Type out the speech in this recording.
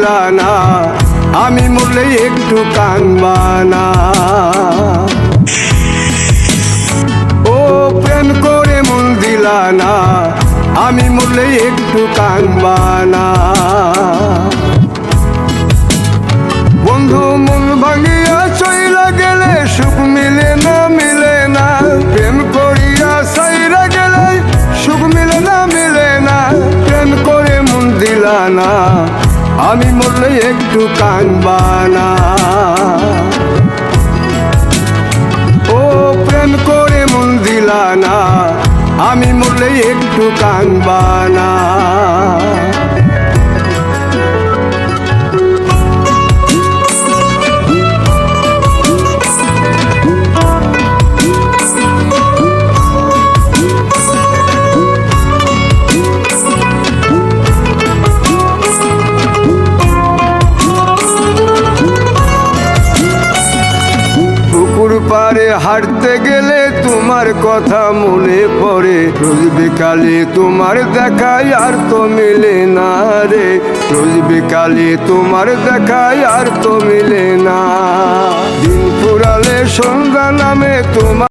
দিলা না, আমি মরলে একটু কাঁদবা না। ও প্রেম করে মন দিলা না, আমি মরলে একটু কাঁদবা না। বন্ধু মন ভাঙিয়া চইলা গেলে সুখ মিলে না, মিলে না। প্রেম করিয়া সাইরা গেলে সুখ মিলে না, মিলে না। প্রেম করে মন দিলা না, আমি মরলে একটু কাঁদবা না। ও প্রেম করে মন দিলা না, আমি মরলে একটু কাঁদবা না। পারে হাঁটতে গেলে তোমার কথা মনে পড়ে, রোজ বিকালে তোমার দেখায় আর তো মিলে না রে। রোজ বিকালে তোমার দেখায় আর তো মিলে না। দিন ফুরালে সন্ধ্যা নামে তোমার